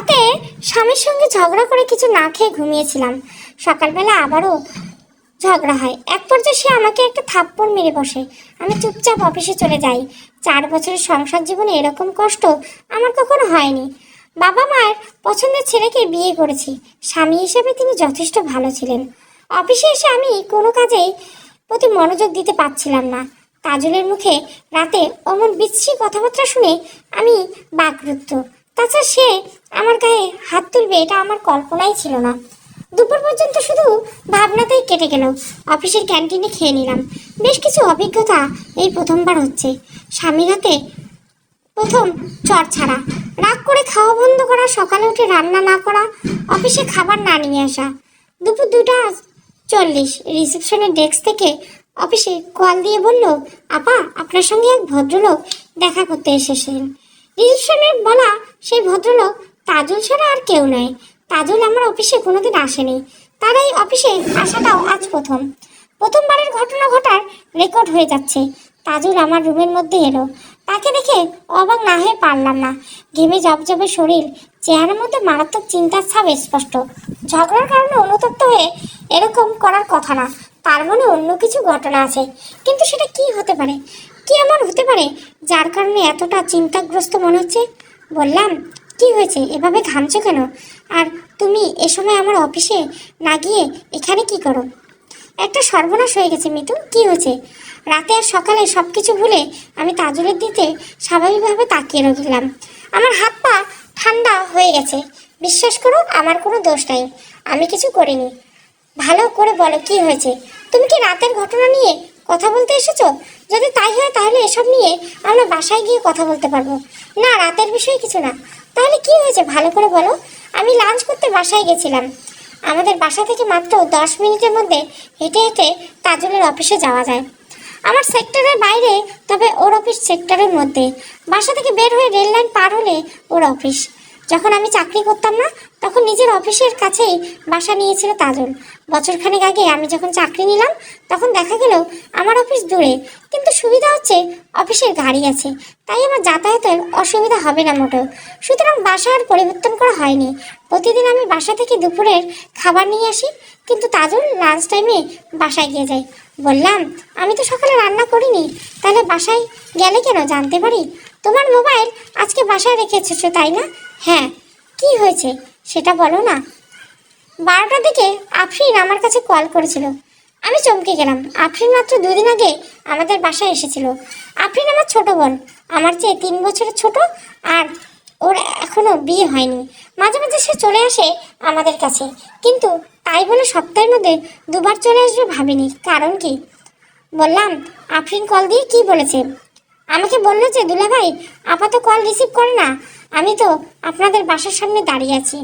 রাতে স্বামীর সঙ্গে ঝগড়া করে কিছু না খেয়ে ঘুমিয়েছিলাম। সকালবেলা আবারও ঝগড়া হয়। এক পর্যায়ে সে আমাকে একটা থাপ্পড় মেরে বসে। আমি চুপচাপ অফিসে চলে যাই। 4 বছরের সংসার জীবনে এরকম কষ্ট আমার কখনো হয়নি। বাবা মায়ের পছন্দের ছেলেকে বিয়ে করেছি। স্বামী হিসেবে তিনি যথেষ্ট ভালো ছিলেন। অফিসে এসে আমি কোনো কাজেই প্রতি মনোযোগ দিতে পারছিলাম না। তাজুলের মুখে রাতে অমন বিশ্রী কথাবার্তা শুনে আমি বাকরুদ্ধ। তাছাড়া সে আমার গায়ে হাত তুলবে এটা আমার কল্পনাই ছিল না। দুপুর পর্যন্ত শুধু ভাবনাতেই কেটে গেল। অফিসের ক্যান্টিনে খেয়ে নিলাম। বেশ কিছু অভিজ্ঞতা এই প্রথমবার হচ্ছে। স্বামীর হাতে প্রথম চড় ছাড়া, রাগ করে খাওয়া বন্ধ করা, সকালে উঠে রান্না না করা, অফিসে খাবার না নিয়ে আসা। দুপুর 2:40 রিসেপশনের ডেস্ক থেকে অফিসে কল দিয়ে বলল, আপা আপনার সঙ্গে এক ভদ্রলোক দেখা করতে এসেছেন। রিসেপশনে বলা সেই ভদ্রলোক তাজুল ছাড়া আর কেউ নয়। তাজুল আমার অফিসে কোনোদিন আসেনি। তার এই অফিসে আসাটাও আজ প্রথমবারের ঘটনা ঘটার রেকর্ড হয়ে যাচ্ছে। তাজুল আমার রুমের মধ্যে এলো। তাকে দেখে অবাক না হয়ে পারলাম না। ঘেমে জবজবে শরীর, চেহারার মধ্যে মারাত্মক চিন্তার ছাপ স্পষ্ট। ঝগড়ার কারণে অনুতপ্ত হয়ে এরকম করার কথা না। তার মনে অন্য কিছু ঘটনা আছে। কিন্তু সেটা কি হতে পারে? কি এমন হতে পারে যার কারণে এতটা চিন্তাগ্রস্ত মনে হচ্ছে? বললাম, কি হয়েছে, এভাবে ঘামছো কেন? আর তুমি এ সময় আমার অফিসে না গিয়ে এখানে কি করো? একটা সর্বনাশ হয়ে গেছে মিতু। কি হয়েছে? রাতে আর সকালে সব কিছু ভুলে আমি তাজুলের দিকে স্বাভাবিকভাবে তাকিয়ে রইলাম। আমার হাত পা ঠান্ডা হয়ে গেছে। বিশ্বাস করো, আমার কোনো দোষ নাই। আমি কিছু করিনি। ভালো করে বলো, কি হয়েছে? তুমি কি রাতের ঘটনা নিয়ে কথা বলতে এসেছো? যদি তাই হয় তাহলে এসব নিয়ে আমরা বাসায় গিয়ে কথা বলতে পারবো। না, রাতের বিষয়ে কিছু না। তাহলে কি হয়েছে ভালো করে বলো। আমি লাঞ্চ করতে বাসায় গেছিলাম। আমাদের বাসা থেকে মাত্র 10 মিনিটের মধ্যে হেঁটে হেঁটে তাজুলের অফিসে যাওয়া যায়। আমার সেক্টরের বাইরে, তবে ওর অফিস সেক্টরের মধ্যে। বাসা থেকে বের হয়ে রেল লাইন পার হলে ওর অফিস। যখন আমি চাকরি করতাম না, তখন নিজের অফিসের কাছেই বাসা নিয়েছিল তাজুল। বছরখানেক আগে আমি যখন চাকরি নিলাম, তখন দেখা গেল আমার অফিস দূরে, কিন্তু সুবিধা হচ্ছে অফিসের গাড়ি আছে, তাই আমার যাতায়াতের অসুবিধা হবে না মোটেও। সুতরাং বাসা আর পরিবর্তন করা হয়নি। প্রতিদিন আমি বাসা থেকে দুপুরের খাবার নিয়ে আসি, কিন্তু তাজুল লাঞ্চ টাইমে বাসায় গিয়ে যায়। বললাম, আমি তো সকালে রান্না করিনি, তাহলে বাসায় গেলে কেন জানতে পারি? তোমার মোবাইল আজকে বাসায় রেখে এসেছো তাই না? হ্যাঁ। কি হয়েছে সেটা বলো না। 12টার দিকে আফরিন আমার কাছে কল করেছিল। আমি চমকে গেলাম। আফরিন মাত্র 2 দিন আগে আমাদের বাসায় এসেছিল। আফরিন আমার ছোট বোন, আমার চেয়ে 3 বছরের ছোট, আর ওর এখনো বিয়ে হয়নি। মাঝে মাঝে সে চলে আসে আমাদের কাছে, কিন্তু তাই বলে সপ্তাহের মধ্যে 2বার চলে আসবে ভাবিনি। কারণ কি? বললাম, আফরিন কল দিয়ে কি বলেছে? আমাকে বললো যে দুলাভাই আপাতত কল রিসিভ করে না, আমি তো আপনাদের বাসার সামনে দাঁড়িয়ে আছি।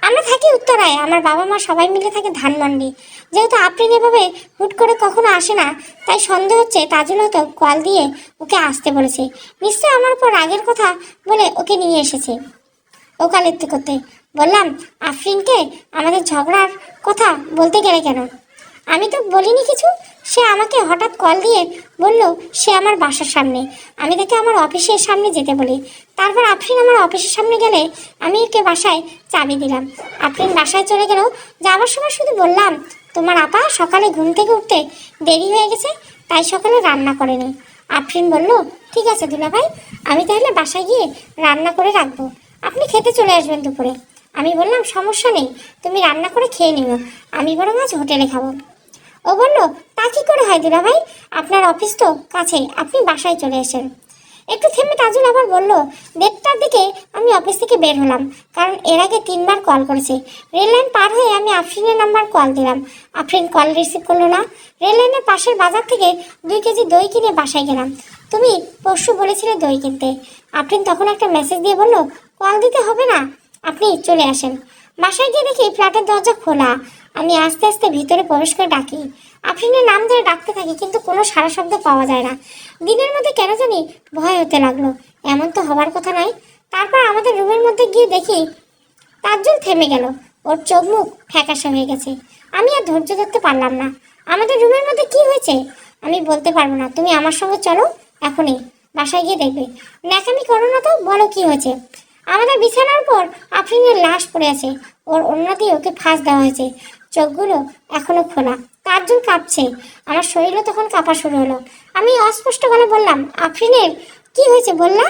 আমরা থাকি উত্তরায়, আমার বাবা মা সবাই মিলে থাকে ধানমন্ডি। যেহেতু আফরিন এভাবে হুট করে কখনো আসে না, তাই সন্দেহ হচ্ছে তাজুল হয়তো কল দিয়ে ওকে আসতে বলেছে। নিশ্চয় আমার উপর রাগের কথা বলে ওকে নিয়ে এসেছে ওকালতি করতে। বললাম, আফরিনকে আমাদের ঝগড়ার কথা বলতে গেলে কেন? আমি তো বলিনি কিছু। সে আমাকে হঠাৎ কল দিয়ে বলল সে আমার বাসার সামনে। আমি তাকে আমার অফিসের সামনে যেতে বলি। তারপর আফরিন আমার অফিসের সামনে গেলে আমি ওকে বাসায় চাবি দিলাম। আফরিন বাসায় চলে গেল। যাওয়ার সময় শুধু বললাম, তোমার আপা সকালে ঘুম থেকে উঠতে দেরি হয়ে গেছে, তাই সকালে রান্না করেনি। আফরিন বলল, ঠিক আছে দুলাভাই, আমি তাহলে বাসায় গিয়ে রান্না করে রাখবো, আপনি খেতে চলে আসবেন দুপুরে। আমি বললাম, সমস্যা নেই, তুমি রান্না করে খেয়ে নিও, আমি বরং আজ হোটেলে খাবো। ও বলল, তা কি করে হয় দুলাভাই, আপনার অফিস তো কাছেই, আপনি বাসায় চলে আসেন। একটু থেমে তাজুল আবার বলল, 1:30টার দিকে আমি অফিস থেকে বের হলাম, কারণ এর আগে 3বার কল করেছে। রেল লাইন পার হয়ে আমি আফরিনের নাম্বার কল দিলাম। আফরিন কল রিসিভ করলো না। রেল লাইনের পাশের বাজার থেকে 2 কেজি দই কিনে বাসায় গেলাম। তুমি পরশু বলেছিলে দই কিনতে। আফরিন তখন একটা মেসেজ দিয়ে বলল, কল দিতে হবে না, আপনি চলে আসেন। বাসায় গিয়ে দেখি ফ্ল্যাটের দরজা খোলা। আমি আস্তে আস্তে ভিতরে প্রবেশ করে ডাকি। আফরিনের নাম ধরে ডাকতে থাকি, কিন্তু কোনো সাড়া শব্দ পাওয়া যায় না। দিনের মধ্যে কেন জানি ভয় হতে লাগলো। এমন তো হবার কথা নয়। তারপর আমাদের রুমের মধ্যে গিয়ে দেখি তাজ্জুল থেমে গেল। ওর চোখ মুখ ফ্যাকাশে হয়ে গেছে। আমি আর ধৈর্য ধরতে পারলাম না। আমাদের রুমের মধ্যে কি হয়েছে? আমি বলতে পারবো না, তুমি আমার সঙ্গে চলো এখনই, বাসায় গিয়ে দেখবে। ন্যাকামি করো না তো, বলো কি হয়েছে। আমাদের বিছানার উপর আফরিনের লাশ পড়ে আছে, ওর ওড়না দিয়ে ওকে ফাঁস দেওয়া হয়েছে, চোখগুলো এখনো খোলা, তার্জুল কাঁপছে। আমার শরীরও তখন কাঁপা শুরু হলো। আমি অস্পষ্ট গলায় বললাম, আফরিনের কি হয়েছে বললা?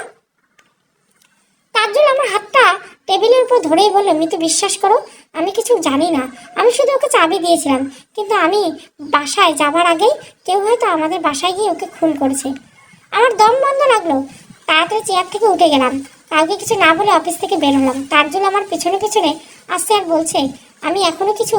তার্জুল আমার হাতটা টেবিলের উপর ধরেই বলল, মিতু বিশ্বাস করো, আমি কিছু জানি না। আমি শুধু ওকে চাবি দিয়েছিলাম, কিন্তু আমি বাসায় যাবার আগেই কেউ হয়তো আমাদের বাসায় গিয়ে ওকে খুন করেছে। আমার দম বন্ধ লাগলো। তাড়াতাড়ি চেয়ার থেকে উঠে গেলাম, কাউকে কিছু না বলে অফিস থেকে বের হলাম। তার্জুল আমার পেছনে পেছনে আসছে আর বলছে, আমি এখনো কিছু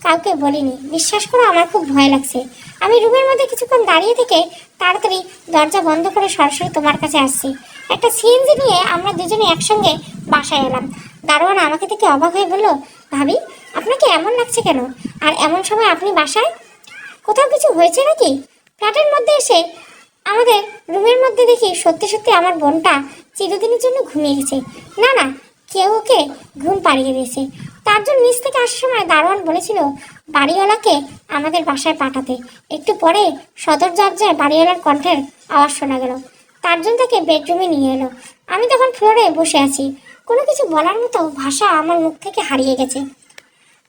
কাউকে বলিনি, বিশ্বাস করো আমার খুব ভয় লাগছে। আমি রুমের মধ্যে কিছুক্ষণ দাঁড়িয়ে থেকে তাড়াতাড়ি দরজা বন্ধ করে সরাসরি তোমার কাছে আসছি। একটা সিএনজি নিয়ে আমরা দুজনে একসঙ্গে বাসায় এলাম। দারোয়ান আমাকে দেখে অবাক হয়ে বলল, ভাবি আপনাকে এমন লাগছে কেন? আর এমন সময় আপনি বাসায়? কোথাও কিছু হয়েছে নাকি? ফ্ল্যাটের মধ্যে এসে আমাদের রুমের মধ্যে দেখি সত্যি সত্যি আমার বোনটা চিরদিনের জন্য ঘুমিয়ে গেছে। না না, কেউ ওকে ঘুম পাড়িয়ে দিয়েছে। তার জন্য নিচ থেকে আসার সময় দারোয়ান বলেছিল বাড়িওয়ালাকে আমাদের বাসায় পাঠাতে। একটু পরে সদর দরজায় বাড়িওয়ালার কণ্ঠের আওয়াজ শোনা গেল। তার জন্য তাকে বেডরুমে নিয়ে এলো। আমি তখন ফ্লোরে বসে আছি, কোনো কিছু বলার মতো ভাষা আমার মুখ থেকে হারিয়ে গেছে।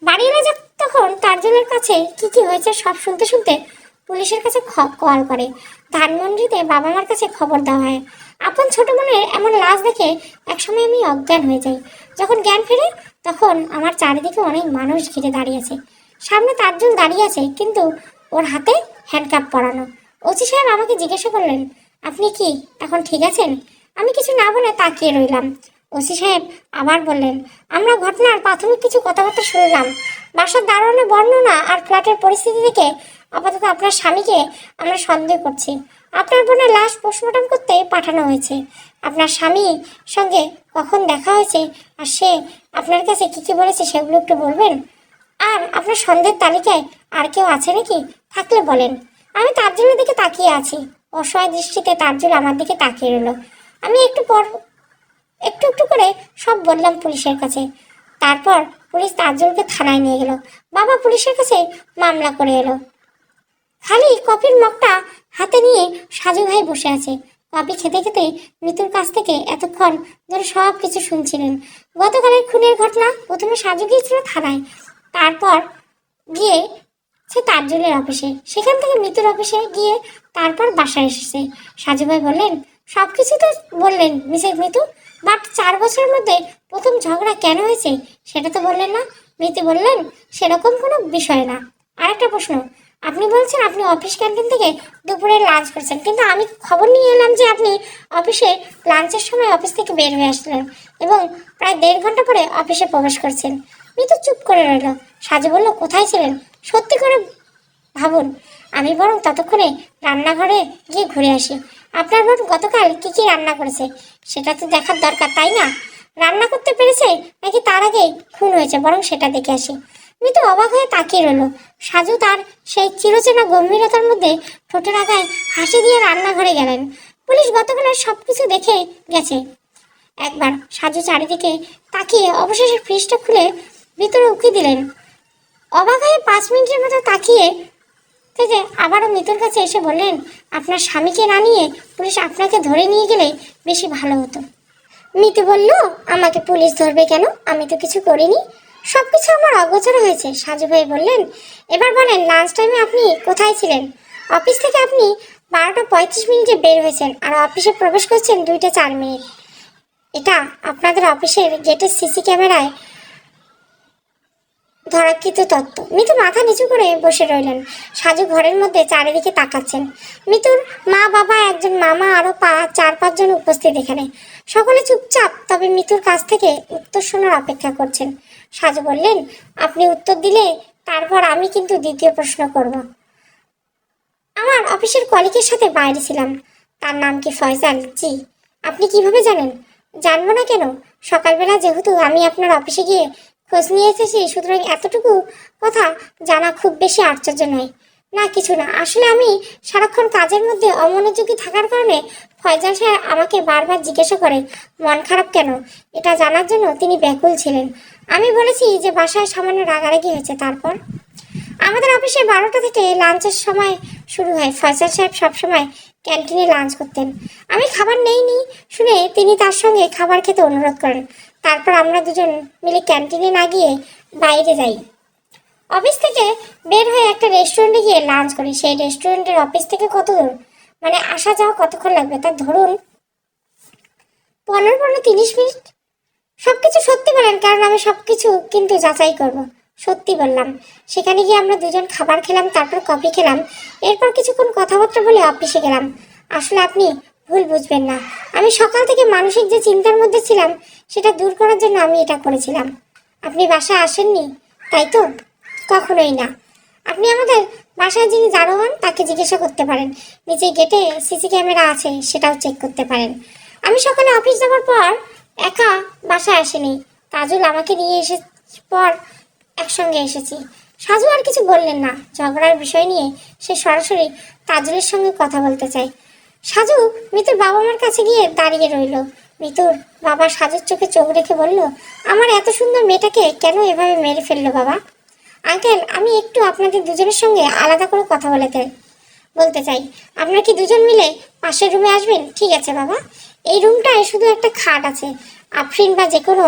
বাড়িওয়ালা তখন তার্জুনের কাছে কি হয়েছে সব শুনতে শুনতে পুলিশের কাছে কল করে। ধানমন্ডিতে বাবা মার কাছে খবর দেওয়া হয়। আপন ছোট বোনের এমন লাশ দেখে একসময় আমি অজ্ঞান হয়ে যাই। যখন জ্ঞান ফেরে তখন আমার চারিদিকে অনেক মানুষ ঘিরে দাঁড়িয়ে আছে। সামনে তার্জুন দাঁড়িয়ে আছে, কিন্তু ওর হাতে হ্যান্ডকাপ পরানো। ওসি সাহেব আমাকে জিজ্ঞাসা করলেন, আপনি কি এখন ঠিক আছেন? আমি কিছু না বলে তাকিয়ে রইলাম। ওসি সাহেব আবার বললেন, আমরা ঘটনার প্রাথমিক কিছু কথাবার্তা শুনলাম। বাসার দারোয়ানের বর্ণনা আর ফ্ল্যাটের পরিস্থিতি দেখে আপাতত আপনার স্বামীকে আমরা সন্দেহ করছি। আপনার বোনের লাশ পোস্টমর্টম করতে পাঠানো হয়েছে। আপনার স্বামীর সঙ্গে কখন দেখা হয়েছে আর সে আপনার কাছে কি বলেছে সেগুলো একটু বলবেন? আর আপনার সন্দেহের তালিকায় আর কেউ আছে নাকি? থাকলে বলেন। আমি তার্জুলের দিকে তাকিয়ে আছি। অসহায় দৃষ্টিতে তার্জুল আমার দিকে তাকিয়ে রইল। আমি একটু একটু করে সব বললাম পুলিশের কাছে। তারপর পুলিশ তার্জুলকে থানায় নিয়ে গেল। বাবা পুলিশের কাছে মামলা করে এলো। খালি কফির মগটা হাতে নিয়ে সাজু ভাই বসে আছে। কফি খেতে খেতে মৃত্যুর কাছ থেকে এতক্ষণ ধরে সব কিছু শুনছিলেন। গতকালের খুনের ঘটনা প্রথমে সাজু গিয়েছিল থানায়, তারপর গিয়ে সে তার্জুলের অফিসে, সেখান থেকে মৃত্যুর অফিসে গিয়ে তারপর বাসায় এসেছে। সাজু ভাই বললেন, সব কিছু তো বললেন মিসেস মৃত্যু, বাট 4 বছরের মধ্যে প্রথম ঝগড়া কেন হয়েছে সেটা তো বললেন না। মৃত্যু বললেন, সেরকম কোনো বিষয় না। আর একটা প্রশ্ন, আপনি বলছেন আপনি অফিস ক্যান্টিন থেকে দুপুরে লাঞ্চ করছেন, কিন্তু আমি খবর নিয়ে এলাম যে আপনি অফিসে লাঞ্চের সময় অফিস থেকে বের হয়ে আসলেন এবং প্রায় 1.5 ঘন্টা পরে অফিসে প্রবেশ করছেন। মৃত্যু চুপ করে রইল। সাজু বলল, কোথায় ছিলেন সত্যি করে ভাবুন, আমি বরং ততক্ষণে রান্নাঘরে গিয়ে ঘুরে আসি। আপনার বোন গতকাল কি রান্না করেছে সেটা তো দেখার দরকার, তাই না? রান্না করতে পেরেছে নাকি তার আগেই খুন হয়েছে, বরং সেটা দেখে আসি। মৃত্যু অবাক হয়ে তাকিয়ে রইল। সাজু তার সেই চিরচেনা গম্ভীরতার মধ্যে ঠোঁটের আগায় হাসি দিয়ে রান্নাঘরে গেলেন। পুলিশ গতকালের সব কিছু দেখে গেছে। একবার সাজু চারিদিকে তাকিয়ে অবশেষে ফ্রিজটা খুলে ভিতরে উকি দিলেন। অবাক হয়ে 5 মিনিটের মতো তাকিয়ে থেকে আবারও মৃত্যুর কাছে এসে বললেন, আপনার স্বামীকে না নিয়ে পুলিশ আপনাকে ধরে নিয়ে গেলে বেশি ভালো হতো। মৃত্যু বলল, আমাকে পুলিশ ধরবে কেন? আমি তো কিছু করিনি, সবকিছু আমার অগোচরে হয়েছে। সাজু ভাই বললেন, এবার বলেন লাঞ্চ টাইমে আপনি কোথায় ছিলেন? অফিস থেকে আপনি 12:35 বের হয়েছেন আর অফিসে প্রবেশ করছেন 2:04। এটা আপনাদের অফিসের গেটের সিসি ক্যামেরায় ধরাকৃত তত্ত্ব। মৃত্যু মাথা নিচু করে বসে রইলেন। সাজু ঘরের মধ্যে চারিদিকে তাকাচ্ছেন। মৃত্যুর মা বাবা, একজন মামা, আরো 4-5 জন উপস্থিত এখানে। সকলে চুপচাপ, তবে মৃত্যুর কাছ থেকে উত্তর শোনার অপেক্ষা করছেন। সাজু বললেন, আপনি উত্তর দিলে তারপর আমি কিন্তু দ্বিতীয় প্রশ্ন করব। আমার অফিসের কলিগের সাথে বাইরে ছিলাম। তার নাম কি ফয়সাল? জি। আপনি কিভাবে জানেন? জানবো না কেন? সকালবেলা যেহেতু আমি আপনার অফিসে গিয়ে খোঁজ নিয়ে এসেছি, সুতরাং এতটুকু কথা জানা খুব বেশি আশ্চর্য নয়। না কিছু না, আসলে আমি সারাক্ষণ কাজের মধ্যে অমনোযোগী থাকার কারণে ফয়সাল সাহেব আমাকে বারবার জিজ্ঞাসা করে মন খারাপ কেন। এটা জানার জন্য তিনি ব্যাকুল ছিলেন। আমি বলেছি যে বাসায় সামান্য রাগারাগি হয়েছে। তারপর আমাদের অফিসে 12টা থেকে লাঞ্চের সময় শুরু হয়। ফয়সাল সাহেব সবসময় ক্যান্টিনে লাঞ্চ করতেন। আমি খাবার নেইনি শুনে তিনি তার সঙ্গে খাবার খেতে অনুরোধ করেন। তারপর আমরা দুজন মিলে ক্যান্টিনে না গিয়ে বাইরে যাই। অফিস থেকে বের হয়ে একটা রেস্টুরেন্টে গিয়ে লাঞ্চ করি। সেই রেস্টুরেন্টের অফিস থেকে কত দূর, মানে আসা যাওয়া কতক্ষণ লাগবে, তা ধরুন 15-30 মিনিট। সবকিছু সত্যি বলেন, কারণ আমি সবকিছু কিন্তু যাচাই করব। সত্যি বললাম। সেখানে গিয়ে আমরা দুজন খাবার খেলাম, তারপর কফি খেলাম, এরপর কিছুক্ষণ কথাবার্তা বলে অফিসে গেলাম। আসলে আপনি ভুল বুঝবেন না, আমি সকাল থেকে মানসিক যে চিন্তার মধ্যে ছিলাম সেটা দূর করার জন্য আমি এটা করেছিলাম। আপনি বাসায় আসেননি তাই তো? কখনোই না। আপনি আমাদের বাসায় যিনি দারোয়ান তাকে জিজ্ঞাসা করতে পারেন। নিচে গেটে সিসি ক্যামেরা আছে, সেটাও চেক করতে পারেন। আমি সকালে অফিস যাওয়ার পর একা বাসায় আসেনি, তাজুল আমাকে নিয়ে এসে পর একসঙ্গে এসেছি। সাজু আর কিছু বললেন না। ঝগড়ার বিষয় নিয়ে সে সরাসরি তাজুলের সঙ্গে কথা বলতে চায়। সাজু মিতুর বাবা মার কাছে গিয়ে দাঁড়িয়ে রইল। মিতুর বাবা সাজুর চোখে চোখ রেখে বলল, আমার এত সুন্দর মেয়েটাকে কেন এভাবে মেরে ফেললো বাবা? আঙ্কেল, আমি একটু আপনাদের দুজনের সঙ্গে আলাদা করে কথা বলতে চাই। আপনারা কি দুজন মিলে পাশের রুমে আসবেন? ঠিক আছে বাবা। এই রুমটায় শুধু একটা খাট আছে। আফরিন বা যে কোনো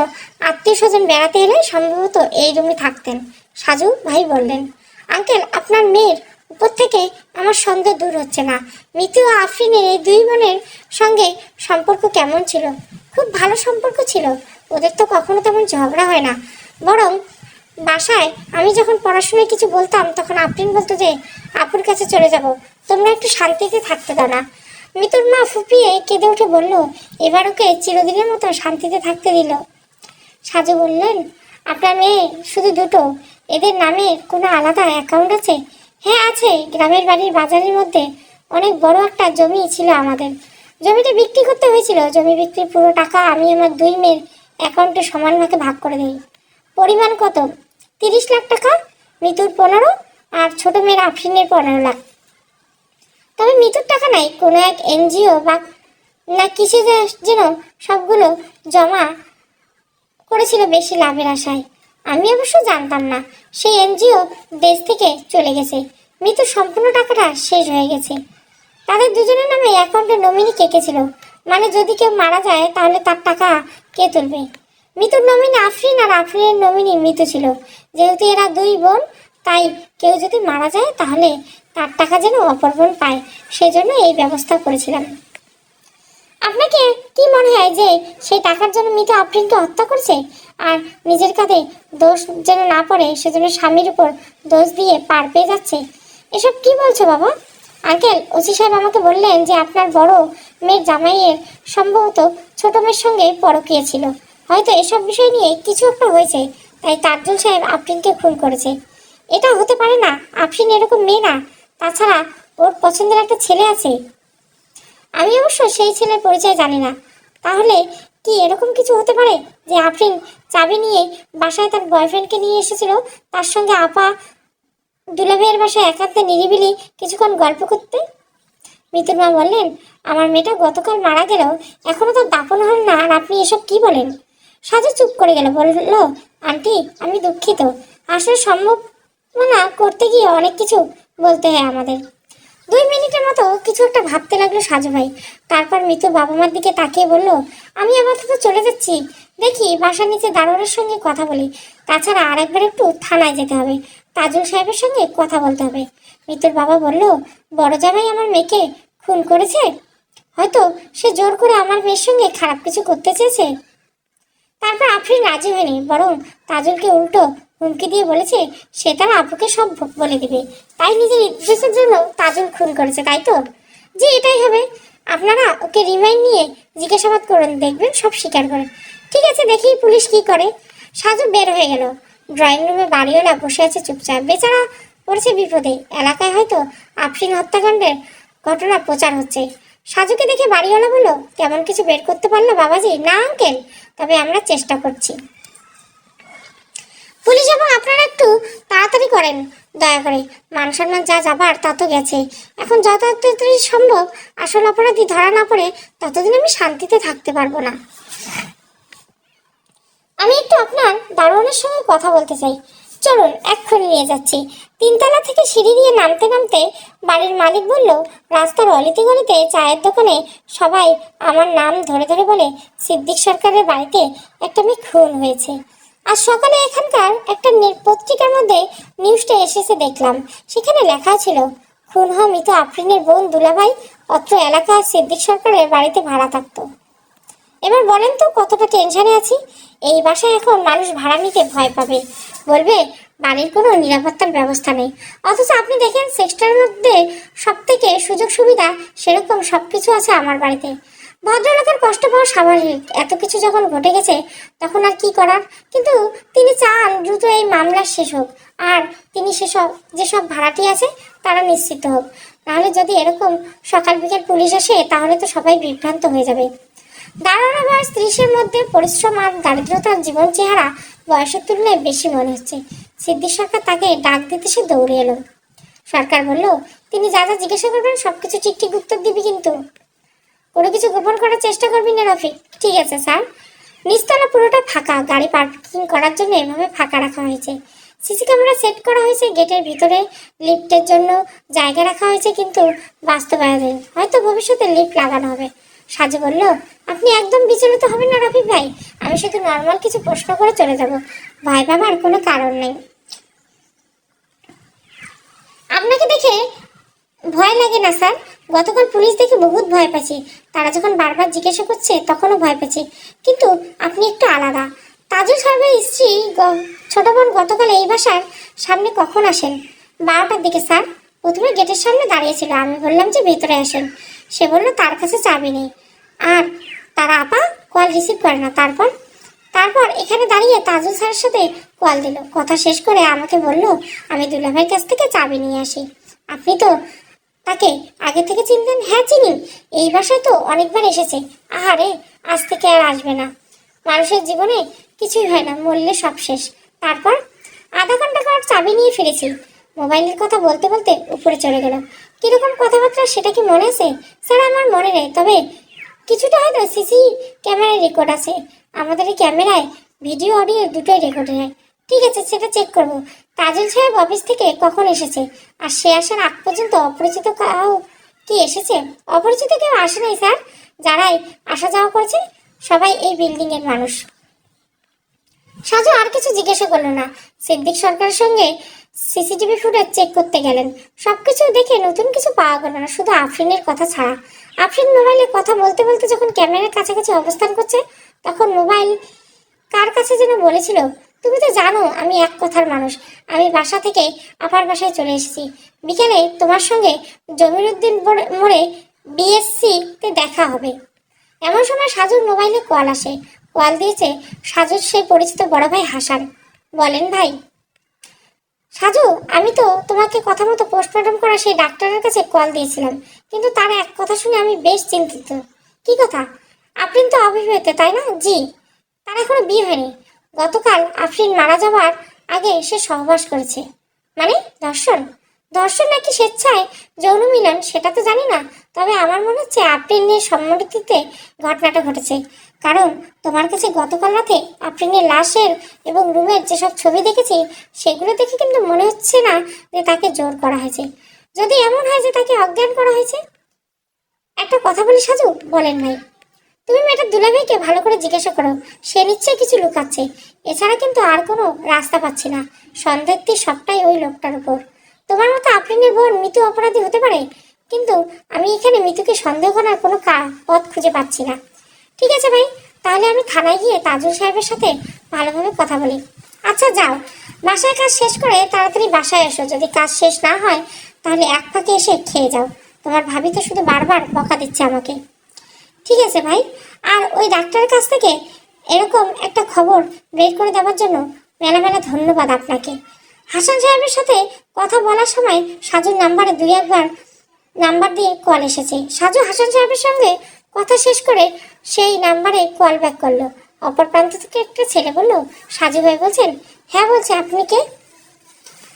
আত্মীয় স্বজন বেড়াতে এলে সম্ভবত এই রুমে থাকতেন, সাজু ভাই বললেন। আঙ্কেল, আপনার মেয়ের উপর থেকে আমার সন্দেহ দূর হচ্ছে না। মিতু ও আফরিনের এই দুই বোনের সঙ্গে সম্পর্ক কেমন ছিল? খুব ভালো সম্পর্ক ছিল। ওদের তো কখনো তেমন ঝগড়া হয় না। বরং বাসায় আমি যখন পড়াশোনায় কিছু বলতাম তখন আফরিন বলতো যে আপুর কাছে চলে যাব, তোমরা একটু শান্তিতে থাকতে দাও না। মিতুর মা ফুপিয়ে কেঁদে উঠে বলল, এবার ওকে চিরদিনের মতো শান্তিতে থাকতে দিল। সাজু বললেন, আপনার মেয়ে শুধু দুটো, এদের নামের কোনো আলাদা অ্যাকাউন্ট আছে? হ্যাঁ আছে, গ্রামের বাড়ির বাজারের মধ্যে অনেক বড় একটা জমি ছিল আমাদের। জমিটা বিক্রি করতে হয়েছিল। জমি বিক্রির পুরো টাকা আমি আমার দুই মেয়ের অ্যাকাউন্টে সমান ভাগে ভাগ করে দিই। পরিমাণ কত? 30 লাখ টাকা। মিতুর 15 আর ছোট মেয়ের আফরিনের 15 লাখ। তবে মিতুর টাকা নাই, কোনো এক এনজিও বা না কিসে যেন সবগুলো জমা করেছিল বেশি লাভের আশায়। আমি অবশ্য জানতাম না সেই এনজিও দেশ থেকে চলে গেছে। মিতুর সম্পূর্ণ টাকাটা শেষ হয়ে গেছে। তাদের দুজনের নামে অ্যাকাউন্টে নমিনি কে ছিল, মানে যদি কেউ মারা যায় তাহলে তার টাকা কে তুলবে? মিতুর নমিনি আফরিন আর আফরিনের নমিনি মিতু ছিল। যেহেতু এরা দুই বোন, তাই কেউ যদি মারা যায় তাহলে তার টাকা যেন অপর বোন পায়, সেজন্য এই ব্যবস্থা করেছিলাম। আপনাকে কি মনে হয় যে সেই টাকার জন্য মিতু আফরিনকে হত্যা করছে আর নিজের কাঁধে দোষ যেন না পড়ে সেজন্য স্বামীর উপর দোষ দিয়ে পার পেয়ে যাচ্ছে? এসব কি বলছো বাবা? আঙ্কেল, ওসি সাহেব আমাকে বললেন যে আপনার বড় মেয়ের জামাইয়ের সম্ভবত ছোট মেয়ের সঙ্গে পরকীয়া ছিল। হয়তো এসব বিষয় নিয়ে কিছু একটা হয়েছে, তাই তাজুল সাহেব আফরিনকে খুন করেছে। এটা হতে পারে না, আফরিন এরকম মেয়ে না। তাছাড়া ওর পছন্দের একটা ছেলে আছে। আমি অবশ্য সেই ছেলের পরিচয় জানি না। তাহলে কি এরকম কিছু হতে পারে যে আফরিন চাবি নিয়ে বাসায় তার বয়ফ্রেন্ডকে নিয়ে এসেছিল, তার সঙ্গে আপা দুলাভাইয়ের বাসায় একান্তে নিরিবিলি কিছুক্ষণ গল্প করতে? মিতুর মা বললেন, আমার মেয়েটা গতকাল মারা গেলেও এখনো তো দাফন হল না, আর আপনি এসব কি বলেন? সাজু চুপ করে গেল, বলল, আন্টি আমি দুঃখিত। আসলে সম্ভাবনা করতে গিয়ে অনেক কিছু বলতে হয় আমাদের। 2 মিনিটের মতো কিছু একটা ভাবতে লাগলো সাজু ভাই। তারপর মিতু বাবা মার দিকে তাকিয়ে বলল, আমি আপাতত চলে যাচ্ছি, দেখি বাসার নিচে দারোয়ানের সঙ্গে কথা বলি। তাছাড়া আরেকবার একটু থানায় যেতে হবে, তাজুল সাহেবের সঙ্গে কথা বলতে হবে। মিতুর বাবা বলল, বড় জামাই আমার মেয়েকে খুন করেছে? হয়তো সে জোর করে আমার মেয়ের সঙ্গে খারাপ কিছু করতে চেয়েছে। তারপর আফরিন রাজি হয়নি, বরং তাজুলকে উল্টো হুমকি দিয়ে বলেছে সে তার আপুকে সব বলে দিবে। তাই নিজের ইজ্জতের জন্য তাজুল খুন করেছে, তাই তো? জি, এটাই হবে। আপনারা ওকে রিমাইন্ড নিয়ে জিজ্ঞাসাবাদ করেন, দেখবেন সব স্বীকার করে। ঠিক আছে, দেখি পুলিশ কি করে। সাজু বের হয়ে গেল। ড্রয়িং রুমে বাড়িওয়ালা বসে আছে চুপচাপ। বেচারা পড়েছে বিপদে। এলাকায় হয়তো আফরিন হত্যাকাণ্ডের ঘটনা প্রচার হচ্ছে। সাজুকে দেখে বাড়িওয়ালা বলল, তেমন কিছু বের করতে পারলো বাবাজি? না আঙ্কেল, তবে আমরা চেষ্টা করছি। পুলিশ এবং আপনারা একটু তাড়াতাড়ি করেন দয়া করে। মান সম্মান যা যাবার তা তো গেছে। এখন যত তাড়াতাড়ি সম্ভব আসল অপরাধী ধরা না পড়ে ততদিন আমি শান্তিতে থাকতে পারবো না। আমি একটু আপনার দারোয়ানের সঙ্গে কথা বলতে চাই। চলুন এক্ষুনি নিয়ে যাচ্ছি। 3 তলা থেকে সিঁড়ি দিয়ে নামতে নামতে বাড়ির মালিক বলল, রাস্তার অলিতে গলিতে চায়ের দোকানে সবাই আমার নাম ধরে ধরে বলে, সিদ্দিক সরকারের বাড়িতে একটা মেয়ে খুন হয়েছে। আজ সকালে এখানকার একটা পত্রিকার মধ্যে নিউজটা এসেছে দেখলাম। সেখানে লেখা ছিল, খুন হওয়া মৃত আফরিনের বোন দুলাভাই অত্র এলাকায় সিদ্দিক সরকারের বাড়িতে ভাড়া থাকতো। এবার বলেন তো কতটা টেনশনে আছি। এই বাসায় এখন মানুষ ভাড়া নিতে ভয় পাবে, বলবে বাড়ির কোনো নিরাপত্তার ব্যবস্থা নেই। অথচ আপনি দেখেন সেক্টরের মধ্যে সব থেকে সুযোগ সুবিধা সেরকম সব কিছু আছে আমার বাড়িতে। ভদ্রলোকের কষ্ট পাওয়া স্বাভাবিক, এত কিছু যখন ঘটে গেছে তখন আর কি করার। কিন্তু তিনি চান দ্রুত এই মামলা শেষ হোক, আর তিনি যেসব ভাড়াটি আছে তারা নিশ্চিত হোক। নাহলে যদি এরকম সকাল বিকেল পুলিশ আসে তাহলে তো সবাই বিভ্রান্ত হয়ে যাবে। দারোয়ান বয়স 30-এর মধ্যে, পরিশ্রম আর দারিদ্রতার জীবন চেহারা বয়সের তুলনায় বেশি মনে হচ্ছে। সিদ্দিক সরকার তাকে ডাক দিতে সে দৌড়ে এলো। সরকার বলল, তিনি যা যা জিজ্ঞাসা করবেন সবকিছু ঠিক ঠিক উত্তর দিবি, কিন্তু কোনো কিছু গোপন করার চেষ্টা করবি না রফিক। ঠিক আছে স্যার। নিচতলা পুরোটা ফাঁকা, গাড়ি পার্কিং করার জন্য এভাবে ফাঁকা রাখা হয়েছে। সিসি ক্যামেরা সেট করা হয়েছে গেটের ভিতরে, লিফটের জন্য জায়গা রাখা হয়েছে, কিন্তু বাস্তবায়নে হয়তো ভবিষ্যতে লিফট লাগানো হবে। সাজু বলল, আপনি একদম বিচলিত হবেন না রফিক ভাই, আমি শুধু নর্মাল কিছু প্রশ্ন করে চলে যাব, ভয় পাবার কোনো কারণ নেই। আপনাকে দেখে ভয় লাগে না স্যার? গতকাল পুলিশ দেখে বহুত ভয় পাচ্ছি, তারা যখন বারবার জিজ্ঞাসা করছে তখনও ভয় পাচ্ছি, কিন্তু আপনি একটু আলাদা। তাজুল সাহেবের স্ত্রী ছোট বোন গতকাল এই বাসার সামনে কখন আসেন? 12টার দিকে স্যার। প্রথমে গেটের সামনে দাঁড়িয়েছিল, আমি বললাম যে ভেতরে আসেন, সে বলল তার কাছে চাবি নেই, আর তার আপা কল রিসিভ করে না। তারপর এখানে দাঁড়িয়ে তাজুল স্যারের সাথে কল দিল। কথা শেষ করে আমাকে বলল আমি দুলাভাইয়ের কাছ থেকে চাবি নিয়ে আসি। আপনি তো তাকে আগে থেকে চিনতেন? হ্যাঁ চিনি, এই বাসায় তো অনেকবার এসেছে। আহারে, আজ থেকে আর আসবে না। মানুষের জীবনে কিছুই হয় না, মরলে সব শেষ। তারপর আধা ঘন্টা পর চাবি নিয়ে ফিরেছি। মোবাইলের কথা বলতে বলতে উপরে চলে গেল। কিরকম কথাবার্তা সেটা কি মনে আছে? স্যার আমার মনে নেই, তবে কিছুটা হয়তো সিসি ক্যামেরায় রেকর্ড আছে। আমাদের এই ক্যামেরায় ভিডিও অডিও দুটোই রেকর্ড হয়। ঠিক আছে, সেটা চেক করব। তাজুল সাহেব অফিস থেকে কখন এসেছে? আর সে আসার আগ পর্যন্ত অপরিচিত কাউ কি এসেছে? অপরিচিত কেউ আসে নাই স্যার, যারাই আসা যাওয়া করেছে সবাই এই বিল্ডিং এর মানুষ। সাজু আর কিছু জিজ্ঞাসা করলো না। সিদ্দিক সরকারের সঙ্গে সিসিটিভি ফুটেজ চেক করতে গেলেন। সবকিছু দেখে নতুন কিছু পাওয়া গেল না, শুধু আফরিনের কথা ছাড়া। আফরিন মোবাইলে কথা বলতে বলতে যখন ক্যামেরার কাছাকাছি অবস্থান করছে, তখন মোবাইল কার কাছে যেন বলেছিল, তুমি তো জানো আমি এক কথার মানুষ, আমি বাসা থেকে আপার বাসায় চলে এসেছি। বিকেলে তোমার সঙ্গে জমিরুদ্দিন মোড়ে বিএসসি তে দেখা হবে। এমন সময় সাজুর মোবাইলে কল আসে। কল দিয়েছে সাজুর সেই পরিচিত বড় ভাই হাসান। বলেন ভাই। সাজু, আমি তো তোমাকে কথা মতো পোস্টমর্টম করা সেই ডাক্তারের কাছে কল দিয়েছিলাম, কিন্তু তার এক কথা শুনে আমি বেশ চিন্তিত। কি কথা? আফরিন তো অবিবাহিত, তাই না? জি। তার এখনো বিয়ে হয়নি। গতকাল আফরিন মারা যাওয়ার আগে সে সহবাস করেছে। মানে ধর্ষণ? ধর্ষণ নাকি স্বেচ্ছায় যৌন মিলন সেটা তো জানি না, তবে আমার মনে হচ্ছে আফরিনের সম্মতিতে ঘটনাটা ঘটেছে। কারণ তোমার কাছে গতকাল রাতে আফরিনের লাশের এবং রুমের যেসব ছবি দেখেছি সেগুলো দেখে কিন্তু মনে হচ্ছে না যে তাকে জোর করা হয়েছে। যদি এমন হয় যে তাকে অজ্ঞান করা হয়েছে। একটা কথা বলি সাজু। বলেন ভাই। তুমি মেয়েটা দুলাভাইকে ভালো করে জিজ্ঞাসা করো, সে নিশ্চয়ই কিছু লুকাচ্ছে। এছাড়া কিন্তু আর কোনো রাস্তা পাচ্ছি না। সন্দেহের তীর সবটাই ওই লোকটার উপর। তোমার মতো আফরিনের বোন মৃত্যু অপরাধী হতে পারে, কিন্তু আমি এখানে মৃত্যুকে সন্দেহ করার কোনো পথ খুঁজে পাচ্ছি না। ঠিক আছে ভাই, তাহলে আমি থানায় গিয়ে তাজুল সাহেবের সাথে ভালোভাবে কথা বলি। আচ্ছা যাও, বাসায় কাজ শেষ করে তাড়াতাড়ি বাসায় এসো। যদি কাজ শেষ না হয় তাহলে এক ফাঁকে এসে খেয়ে যাও। তোমার ভাবি তো শুধু বারবার বকা দিচ্ছে আমাকে। ঠিক আছে ভাই। আর ওই ডাক্তারের কাছ থেকে এরকম একটা খবর বের করে দেওয়ার জন্য মেলা মেলা ধন্যবাদ আপনাকে। হাসান সাহেবের সাথে কথা বলার সময় সাজুর নাম্বারে 2-1 নাম্বার দিয়ে কল এসেছে। সাজু হাসান সাহেবের সঙ্গে কথা শেষ করে সেই নাম্বারে কল ব্যাক করলো। অপর প্রান্ত থেকে একটা ছেলে বলল, সাজু ভাই বলছেন? হ্যাঁ বলছে। আপনি কে?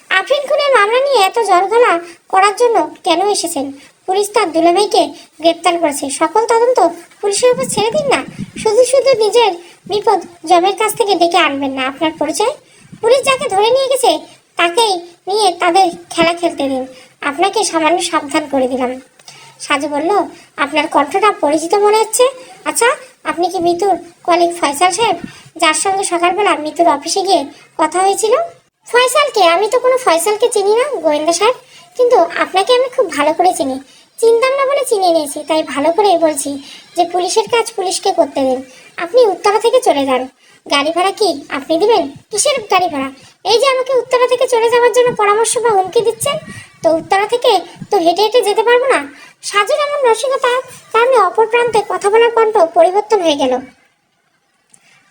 আফরিন খুনের মামলা নিয়ে এত জলঘোলা করার জন্য কেন এসেছেন? পুলিশ তার দুলাভাইকে গ্রেপ্তার করেছে। সকল তদন্ত পুলিশের উপর ছেড়ে দিন না। শুধু শুধু নিজের বিপদ জমের কাছ থেকে ডেকে আনবেন না। আপনার পরিচয়? পুলিশ যাকে ধরে নিয়ে গেছে তাকেই নিয়ে তাদের খেলা খেলতে দিন, আপনাকে সামান্য সাবধান করে দিলাম। সাজু বলল, আপনার কণ্ঠটা পরিচিত মনে হচ্ছে। আচ্ছা, আপনি কি মিতুর কলিগ ফয়সাল সাহেব, যার সঙ্গে সকালবেলা মিতুর অফিসে গিয়ে কথা হয়েছিল? ফয়সালকে? আমি তো কোনো ফয়সালকে চিনি না গোয়েন্দা সাহেব, কিন্তু আপনাকে আমি খুব ভালো করে চিনি। চিনতাম না বলে চিনিয়ে নিয়েছি, তাই ভালো করে বলছি যে পুলিশের কাজ পুলিশকে করতে দিন। আপনি উত্তরা থেকে চলে যান। গাড়ি ভাড়া কি আপনি দিবেন? কিসের গাড়ি ভাড়া? এই যে আমাকে উত্তরা থেকে চলে যাওয়ার জন্য পরামর্শ বা হুমকি দিচ্ছেন, তো উত্তরা থেকে তো হেঁটে হেঁটে যেতে পারবো না। সাজুর এমন রসিকতার কারণে অপর প্রান্তে কথা বলার কণ্ঠ পরিবর্তন হয়ে গেল।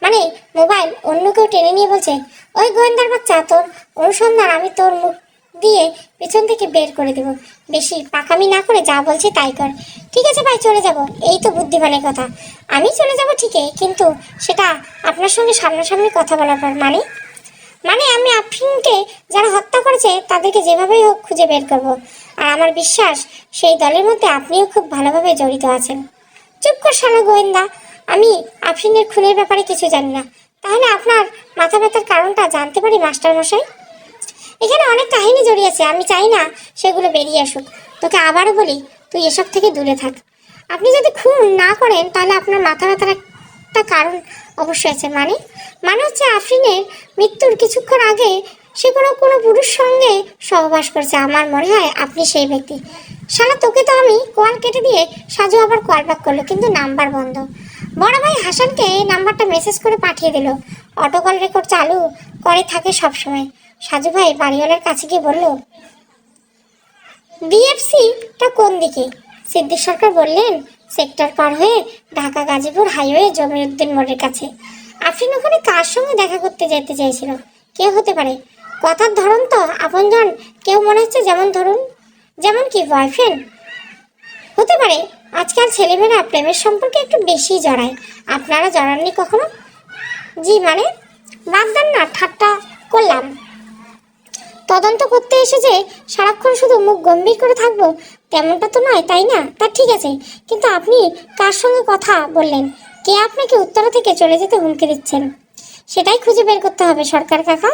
মানে মোবাইল অন্য কেউ টেনে নিয়ে বলছে, ওই গোয়েন্দার বাচ্চা, তোর অনুসন্ধান আমি তোর মুখ দিয়ে পেছন থেকে বের করে দেব। বেশি পাকামি না করে যা বলছি তাই কর। ঠিক আছে ভাই, চলে যাব। এই তো বুদ্ধিমানের কথা। আমি চলে যাব ঠিকই, কিন্তু সেটা আপনার সঙ্গে সামনাসামনি কথা বলার পর। মানে আমি আফরিনকে যারা হত্যা করেছে তাদেরকে যেভাবেই হোক খুঁজে বের করব। আর আমার বিশ্বাস সেই দলের মধ্যে আপনিও খুব ভালোভাবে জড়িত আছেন। চুপ কর শালা গোয়েন্দা, আমি আফরিনের খুনের ব্যাপারে কিছু জানি না। তাহলে আপনার মাথা ব্যথার কারণটা জানতে পারি মাস্টার মশাই? এখানে অনেক কাহিনী জড়িয়ে আছে, আমি চাই না সেগুলো বেরিয়ে আসুক। তোকে আবারও বলি, তুই এসব থেকে দূরে থাক। আপনি যদি খুন না করেন তাহলে আপনার মাথা ব্যথার একটা কারণ অবশ্যই আছে। মানে হচ্ছে আফরিনের মৃত্যুর কিছুক্ষণ আগে সে কোনো পুরুষ সঙ্গে সহবাস করছে। আমার মনে হয় আপনি সেই ব্যক্তি। শালা তোকে তো আমি কল কেটে দিয়ে সাজু আবার কল ব্যাক করলো, কিন্তু নাম্বার বন্ধ। বড় ভাই হাসানকে এই নাম্বারটা মেসেজ করে পাঠিয়ে দিল। অটো কল রেকর্ড চালু করে থাকে সবসময়। সাজু ভাই বাড়িওয়ালার কাছে গিয়ে বলল, বিএফসিটা কোন দিকে? সিদ্দিক সরকার বললেন, সেক্টর পার হয়ে ঢাকা গাজীপুর হাইওয়ে জমিরুদ্দিন মোড়ের কাছে। আফরিন ওখানে কার সঙ্গে দেখা করতে যেতে চাইছিল? কেউ হতে পারে। কথার ধরন তো আপনজন কেউ মনে হচ্ছে, যেমন কি বয়ফ্রেন্ড হতে পারে। আজকাল ছেলেমেয়েরা প্রেমের সম্পর্কে একটু বেশি জড়ায়। আপনারা জড়াননি কখনো? জি মানে? বাদ দেন না, ঠাট্টা করলাম। তদন্ত করতে এসে যে সারাক্ষণ শুধু মুখ গম্ভীর করে থাকবো তেমনটা তো নয়, তাই না? তা ঠিক আছে, কিন্তু আপনি কার সঙ্গে কথা বললেন? কে আপনাকে উত্তরা থেকে চলে যেতে হুমকি দিচ্ছেন? সেটাই খুঁজে বের করতে হবে সরকার কাকা।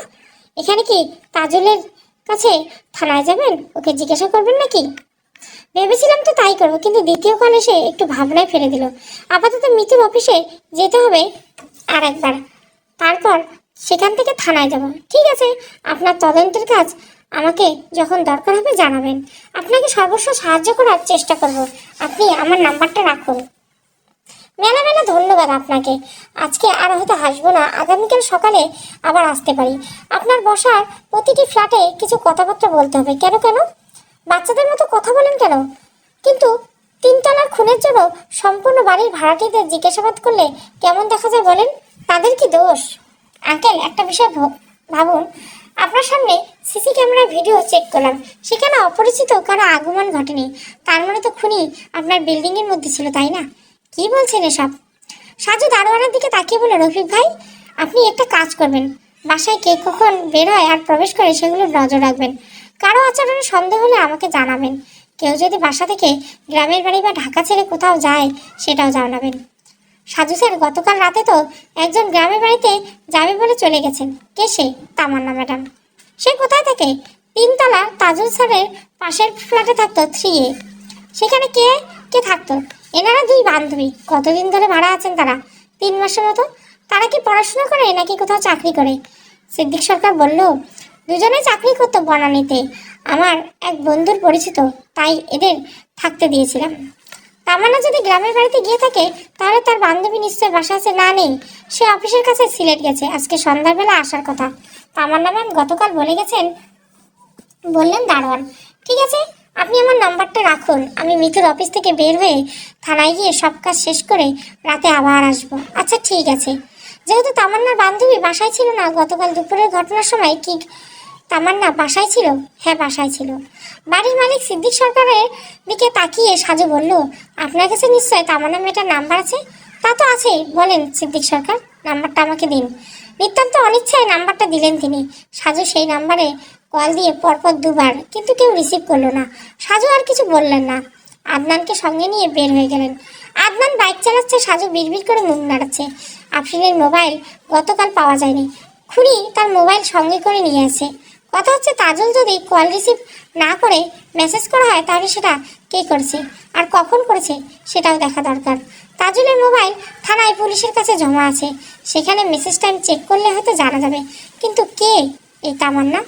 এখানে কি তাজুলের কাছে থানায় যাবেন? ওকে জিজ্ঞাসা করবেন নাকি? ভেবেছিলাম তো তাই করবো, কিন্তু দ্বিতীয় কল এসে একটু ভাবনায় ফেলে দিল। আপাতত মিতুর অফিসে যেতে হবে আর একবার, তারপর সেখান থেকে থানায় যাব। ঠিক আছে, আপনার তদন্তের কাজ আমাকে যখন দরকার হবে জানাবেন। আপনাকে সর্বস্ব সাহায্য করার চেষ্টা করব। আপনি আমার নাম্বারটা রাখুন। মেলা মেলা ধন্যবাদ আপনাকে। আজকে আর হয়তো হাসবো না, আগামীকাল সকালে আবার আসতে পারি। আপনার বসার প্রতিটি ফ্ল্যাটে কিছু কথাবার্তা বলতে হবে। কেন? বাচ্চাদের মতো কথা বলেন কেন? কিন্তু তিনতলার খুনের জন্য সম্পূর্ণ বাড়ির ভাড়াটিদের জিজ্ঞাসাবাদ করলে কেমন দেখা যায় বলেন? তাদের কি দোষ? আঙ্কেল, একটা বিষয় ভাবুন। আপনার সামনে সিসি ক্যামেরার ভিডিও চেক করলাম, সেখানে অপরিচিত কারো আগমন ঘটেনি। তার মানে তো খুনি আপনার বিল্ডিংয়ের মধ্যে ছিল, তাই না? কি বলছেন এসব? সাজু দারোয়ানের দিকে তাকিয়ে বলে, রফিক ভাই, আপনি একটা কাজ করবেন। বাসায় কে কখন বের হয় আর প্রবেশ করে সেগুলো নজর রাখবেন। কারো আচরণে সন্দেহ হলে আমাকে জানাবেন। কেউ যদি বাসা থেকে গ্রামের বাড়ি বা ঢাকা ছেড়ে কোথাও যায় সেটাও জানাবেন। সাজু স্যার, গতকাল রাতে তো একজন গ্রামের বাড়িতে যাবে বলে চলে গেছেন। কে সে? তামান্না ম্যাডাম। সে কোথায় থাকে? তিনতলা তাজুল স্যারের পাশের ফ্ল্যাটে থাকতো 3A। সেখানে কে কে থাকতো? এনারা দুই বান্ধবী। কতদিন ধরে ভাড়া আছেন তারা? 3 মাসের মতো। তারা কি পড়াশোনা করে নাকি কোথাও চাকরি করে? সিদ্দিক সরকার বলল, দুজনে চাকরি করতো বনানীতে। আমার এক বন্ধুর পরিচিত, তাই এদের থাকতে দিয়েছিলাম। তামান্না যদি গ্রামের বাড়িতে গিয়ে থাকে তাহলে তার বান্ধবী নিশ্চয় বাসা আছে। না, নেই। সে অফিসের কাছে সিলেট গেছে, আজকে সন্ধ্যাবেলা আসার কথা। তামান্না ম্যাম গতকাল বলে গেছেন, বললেন দারোয়ান। ঠিক আছে, আপনি আমার নাম্বারটা রাখুন। আমি মিতুর অফিস থেকে বের হয়ে থানায় গিয়ে সব কাজ শেষ করে রাতে আবার আসবো। আচ্ছা ঠিক আছে। যেহেতু তামান্নার বান্ধবী বাসায় ছিল না গতকাল দুপুরের ঘটনার সময়, কি তামান্না বাসায় ছিল? হ্যাঁ, বাসায় ছিল। বাড়ির মালিক সিদ্দিক সরকারের দিকে তাকিয়ে সাজু বলল, আপনার কাছে নিশ্চয় তামান্না মেয়েটার নাম্বার আছে? তা তো আছে। বলেন সিদ্দিক সরকার, নাম্বারটা আমাকে দিন। নিতান্ত অনিচ্ছায় নাম্বারটা দিলেন তিনি। সাজু সেই নাম্বারে কল দিয়ে পরপর 2 বার, কিন্তু কেউ রিসিভ করলো না। সাজু আর কিছু বললেন না, আদনানকে সঙ্গে নিয়ে বের হয়ে গেলেন। আদনান বাইক চালাচ্ছে, সাজু বিড়বিড় করে মুখ নাড়াচ্ছে। আফরিনের মোবাইল গতকাল পাওয়া যায়নি, খুনি তার মোবাইল সঙ্গে করে নিয়ে আসে। কথা হচ্ছে তাজুল যদি কল রিসিভ না করে মেসেজ করা হয় তাহলে সেটা কে করেছে আর কখন করেছে সেটাও দেখা দরকার। তাজুলের মোবাইল থানায় পুলিশের কাছে জমা আছে, সেখানে মেসেজ টাইম চেক করলে হয়তো জানা যাবে। কিন্তু কে এই তামান্না?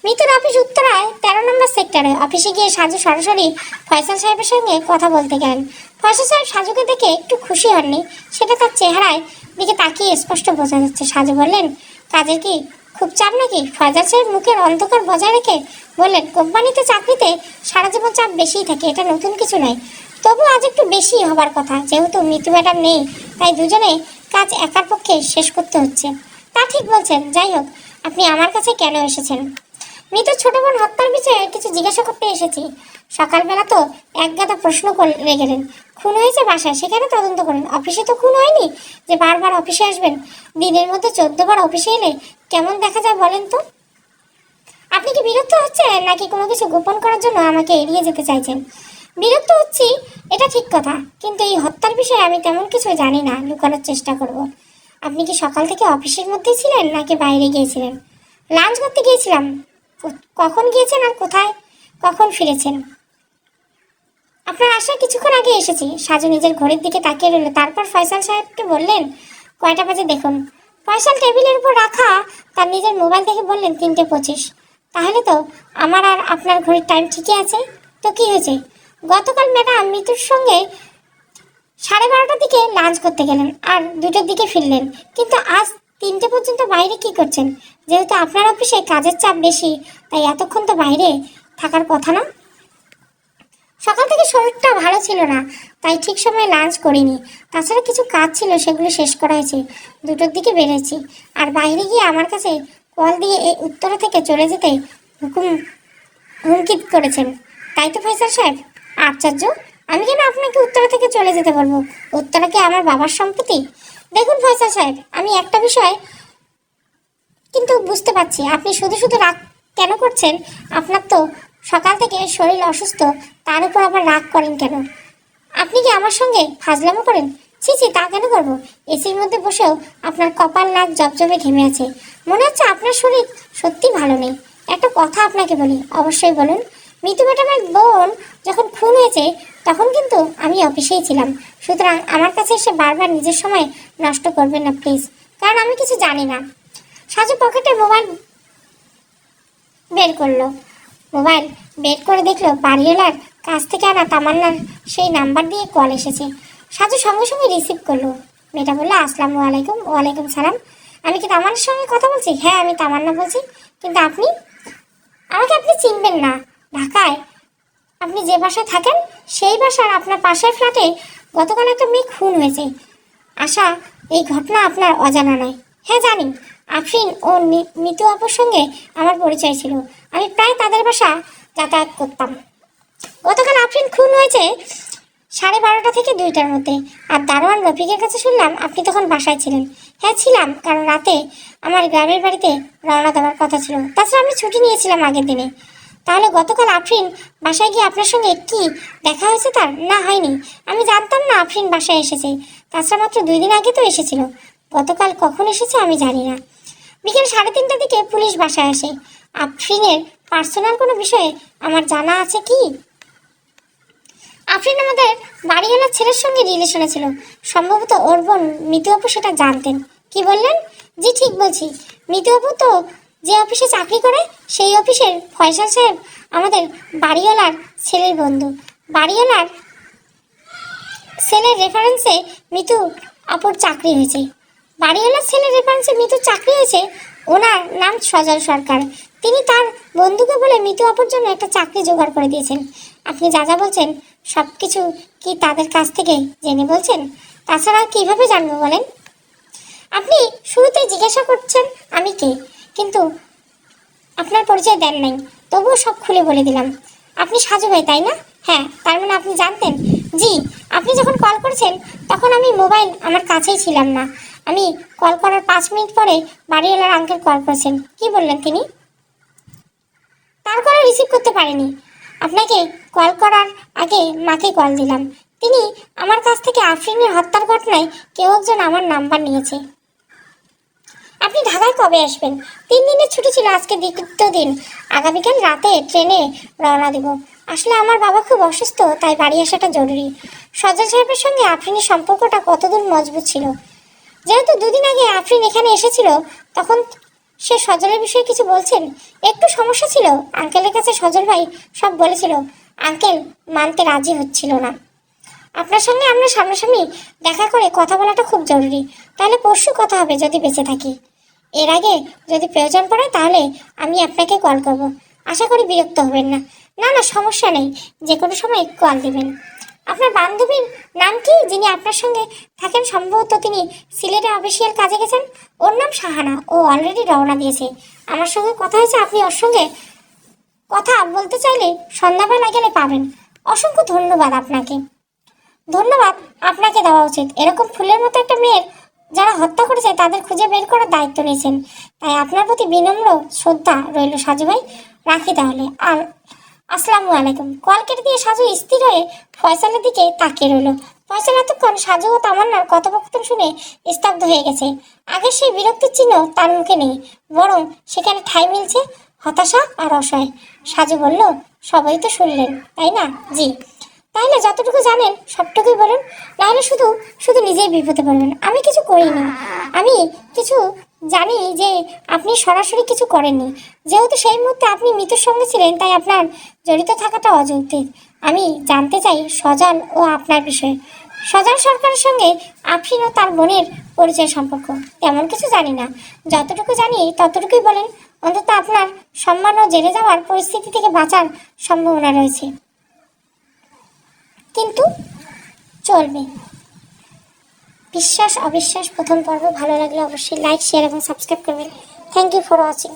মৃত্যুর অফিস উত্তরায় 13 নম্বর সেক্টরে। অফিসে গিয়ে সাজু সরাসরি ফয়সাল সাহেবের সঙ্গে কথা বলতে গেলেন। ফয়সাল সাহেব সাজুকে দেখে একটু খুশি হননি, সেটা তার চেহারায় দিকে তাকিয়ে স্পষ্ট বোঝা যাচ্ছে। সাজু বললেন, কাজের কি খুব চাপ নাকি? ফয়সাল সাহেব মুখের অন্ধকার বজায় রেখে বললেন, কোম্পানিতে চাকরিতে সারা জীবন চাপ বেশিই থাকে, এটা নতুন কিছু নয়। তবু আজ একটু বেশি হবার কথা, যেহেতু মৃত্যু ম্যাডাম নেই তাই দুজনে কাজ একার পক্ষে শেষ করতে হচ্ছে। তা ঠিক বলছেন। যাই হোক, আপনি আমার কাছে কেন এসেছেন? মৃত ছোট বোন হত্যার বিষয়ে কিছু জিজ্ঞাসা করতে এসেছি। সকালবেলা তো এক গাদা প্রশ্ন করে গেলেন। খুন হয়েছে বাসায়, সেখানে তদন্ত করেন। অফিসে তো খুন হয়নি যে বারবার অফিসে আসবেন। দিনের মধ্যে 14 বার অফিসে এলে কেমন দেখা যায় বলেন তো? আপনি কি বিরক্ত হচ্ছেন নাকি কোনো কিছু গোপন করার জন্য আমাকে এড়িয়ে যেতে চাইছেন? বিরক্ত হচ্ছি, এটা ঠিক কথা, কিন্তু এই হত্যার বিষয়ে আমি তেমন কিছু জানি না, লুকানোর চেষ্টা করব। আপনি কি সকাল থেকে অফিসের মধ্যেই ছিলেন নাকি বাইরে গিয়েছিলেন? লাঞ্চ করতে গিয়েছিলাম। কখন গিয়েছেন আর কোথায় কখন ফিরেছেন? আপনার আসার কিছুক্ষণ আগে এসেছি। সাজু নিজের ঘড়ির দিকে তাকিয়ে রইল, তারপর ফয়সাল সাহেবকে বললেন, কয়টা বাজে দেখুন। ফয়সাল টেবিলের উপর রাখা তার নিজের মোবাইল দেখে বললেন, 3:25। তাহলে তো আমার আর আপনার ঘড়ির টাইম ঠিকই আছে। তো কি হয়েছে? গতকাল ম্যাডাম মৃত্যুর সঙ্গে 12:30টার দিকে লাঞ্চ করতে গেলেন আর 2টার দিকে ফিরলেন, কিন্তু আজ 3টে পর্যন্ত বাইরে কি করছেন? যেহেতু আপনার অফিসে কাজের চাপ বেশি তাই এতক্ষণ তো বাইরে থাকার কথা না? সকাল থেকে শরীরটা ভালো ছিল না তাই ঠিক সময়ে লাঞ্চ করিনি। তাছাড়া কিছু কাজ ছিল, সেগুলো শেষ করা হয়েছে। 2টোর দিকে বেরিয়েছি। আর বাইরে গিয়ে আমার কাছে কল দিয়ে এই উত্তরা থেকে চলে যেতে হুমকি করেছেন, তাই তো ফয়সাল সাহেব? আশ্চর্য, আমি কেন আপনাকে উত্তরা থেকে চলে যেতে বলবো? উত্তরা কি আমার বাবার সম্পত্তি? দেখুন ফয়সাল সাহেব, আমি একটা বিষয় কিন্তু বুঝতে পারছি, আপনি শুধু শুধু রাগ কেন করছেন? আপনার তো সকাল থেকে শরীর অসুস্থ, তার উপর আবার রাগ করেন কেন? আপনি কি আমার সঙ্গে ফাজলামো করেন? ছি ছি, তা কেন করবো? এসির মধ্যে বসেও আপনার কপাল নাক জবজবে ঘেমে আছে, মনে হচ্ছে আপনার শরীর সত্যি ভালো নেই। একটা কথা আপনাকে বলি। অবশ্যই বলুন। মিতু ম্যাডামের বোন যখন খুন হয়েছে তখন কিন্তু আমি অফিসেই ছিলাম, সুতরাং আমার কাছে এসে বারবার নিজের সময় নষ্ট করবেন না প্লিজ, কারণ আমি কিছু জানি না। সাজু পকেটে মোবাইল বের করলো। মোবাইল বের করে দেখলো বাড়িওয়ালার কাছ থেকে আনা তামান্নার সেই নাম্বার দিয়ে কল এসেছে। সাজু সঙ্গে সঙ্গে রিসিভ করলো। মেয়েটা বললো, আসসালামু আলাইকুম। ওয়ালাইকুম সালাম। আমি কি তামান্নার সঙ্গে কথা বলছি? হ্যাঁ, আমি তামান্না বলছি। কিন্তু আপনি? আমাকে আপনি চিনবেন না। ঢাকায় আপনি যে বাসায় থাকেন সেই বাসার আপনার পাশের ফ্ল্যাটে গতকাল একটা মেয়ে খুন হয়েছে। আশা এই ঘটনা আপনার অজানা নয়। হ্যাঁ জানি, আফরিন ও মিতু আপুর সঙ্গে আমার পরিচয় ছিল। আমি প্রায় তাদের বাসা যাতায়াত করতাম। গতকাল আফরিন খুন হয়েছে 12:30 থেকে 2টার মধ্যে। আর দারোয়ান রফিকের কাছে শুনলাম আপনি তখন বাসায় ছিলেন। হ্যাঁ ছিলাম, কারণ রাতে আমার গ্রামের বাড়িতে রওনা দেওয়ার কথা ছিল। তাছাড়া আমি ছুটি নিয়েছিলাম আগের দিনে। তাহলে গতকাল আফরিন বাসায় গিয়ে আপনার সঙ্গে কি দেখা হয়েছে তার? না, হয়নি। আমি জানতাম না আফরিন বাসায় এসেছে। তাছাড়া মাত্র 2 দিন আগে তো এসেছিল। গতকাল কখন এসেছে আমি জানি না। বিকেল 3:30টার দিকে পুলিশ বাসায় আসে। আফরিনের পার্সোনাল কোনো বিষয়ে আমার জানা আছে কি? আফরিন আমাদের বাড়িওয়ালার ছেলের সঙ্গে রিলেশনে ছিল। সম্ভবত ওর বোন মিতু আপু সেটা জানতেন। কি বললেন? জি ঠিক বলছি। মিতু আপু তো যে অফিসে চাকরি করে সেই অফিসের ফয়সাল সাহেব আমাদের বাড়িওয়ালার ছেলের বন্ধু। বাড়িওয়ালার ছেলের রেফারেন্সে মিতু আপুর চাকরি হয়েছে। বাড়িওয়ালার ছেলের রেফারেন্সে মিতুর চাকরি হয়েছে। ওনার নাম সজল সরকার। তিনি তার বন্ধুকে বলে মিতু আপুর জন্য একটা চাকরি জোগাড় করে দিয়েছেন। আপনি যা যা বলছেন সব কিছু কি তাদের কাছ থেকে জেনে বলছেন? তাছাড়া কিভাবে জানবো বলেন? আপনি শুরুতেই জিজ্ঞাসা করছেন আমি কে, কিন্তু আপনার পরিচয় দেন নাই। তবুও সব খুলে বলে দিলাম। আপনি সাজু ভাই, তাই না? হ্যাঁ। তার মানে আপনি জানতেন? জি। আপনি যখন কল করেছেন তখন আমি মোবাইল আমার কাছেই ছিলাম না। আমি কল করার 5 মিনিট পরে বাড়িওয়ালার আঙ্কেল কল করেছেন। কি বললেন তিনি? তার কল রিসিভ করতে পারেনি। আপনাকে কল করার আগে মাকে কল দিলাম। তিনি আমার কাছ থেকে আফরিনের হত্যার ঘটনায় কেউ একজন আমার নাম্বার নিয়েছে। আপনি ঢাকা ঢাকায় কবে আসবেন? 3 দিনের ছুটি ছিল, আজকে দ্বিতীয় দিন। আগামীকাল রাতে ট্রেনে রওনা দেব। আসলে আমার বাবা খুব অসুস্থ, তাই বাড়ি আসাটা জরুরি। সজল সাহেবের সঙ্গে আফরিনের সম্পর্কটা কতদূর মজবুত ছিল? যেহেতু 2 দিন আগে আফরিন এখানে এসেছিল, তখন সে সজলের বিষয়ে কিছু বলছেন? একটু সমস্যা ছিল। আঙ্কেলের কাছে সজল ভাই সব বলেছিল। আঙ্কেল মানতে রাজি হচ্ছিল না। আপনার সঙ্গে আমরা সামনাসামনি দেখা করে কথা বলাটা খুব জরুরি। তাহলে পরশু কথা হবে যদি বেঁচে থাকি। এর আগে যদি প্রয়োজন পড়ে তাহলে আমি আপনাকে কল করব। আশা করি বিরক্ত হবেন না। না না, সমস্যা নেই, যে কোনো সময় কল দেবেন। আপনার বান্ধবীর নাম কি, যিনি আপনার সঙ্গে থাকেন? সম্ভবত তিনি সিলেটে অফিসিয়াল কাজে গেছেন। ওর নাম শাহানা। ও অলরেডি রওনা দিয়েছে। আমার সঙ্গে কথা হয়েছে। আপনি ওর সঙ্গে কথা বলতে চাইলে সন্ধ্যাবেলা গেলে পাবেন। অসংখ্য ধন্যবাদ আপনাকে। ধন্যবাদ আপনাকে দেওয়া উচিত। এরকম ফুলের মতো একটা মেয়ের যারা হত্যা করেছে তাদের খুঁজে বের করার দায়িত্ব নিয়েছেন, তাই আপনার প্রতি বিনম্র শ্রদ্ধা রইল সাজু ভাই। রাখি তাহলে। আর আসসালামু আলাইকুম। কল কেটে দিয়ে সাজু স্থির হয়ে ফয়সালের দিকে তাকিয়ে রইল। ফয়সাল এতক্ষণ সাজু ও তামান্নার কথোপকথন শুনে স্তব্ধ হয়ে গেছে। আগের সেই বিরক্তির চিহ্ন তার মুখে নেই, বরং সেখানে ঠাঁই মিলছে হতাশা আর অসহায়। সাজু বলল, সবাই তো শুনলেন তাই না? জি। তাহলে যতটুকু জানেন সবটুকুই বলুন, নাহলে শুধু শুধু নিজেই বিপদে পড়বেন। আমি কিছু করিনি। আমি কিছু জানি যে আপনি সরাসরি কিছু করেননি। যেহেতু সেই মুহূর্তে আপনি মৃত্যুর সঙ্গে ছিলেন, তাই আপনার জড়িত থাকাটা অযৌক্তিক। আমি জানতে চাই সজল ও আপনার বিষয়ে। সজল সরকারের সঙ্গে আফরিন ও তার বোনের পরিচয় সম্পর্ক তেমন কিছু জানি না। যতটুকু জানি ততটুকুই বলেন। অন্তত আপনার সম্মান ও জেলে যাওয়ার পরিস্থিতি থেকে বাঁচার সম্ভাবনা রয়েছে। কিন্তু চলবে। বিশ্বাস অবিশ্বাস প্রথম পর্ব ভালো লাগলে অবশ্যই লাইক, শেয়ার এবং সাবস্ক্রাইব করবেন। Thank you for watching.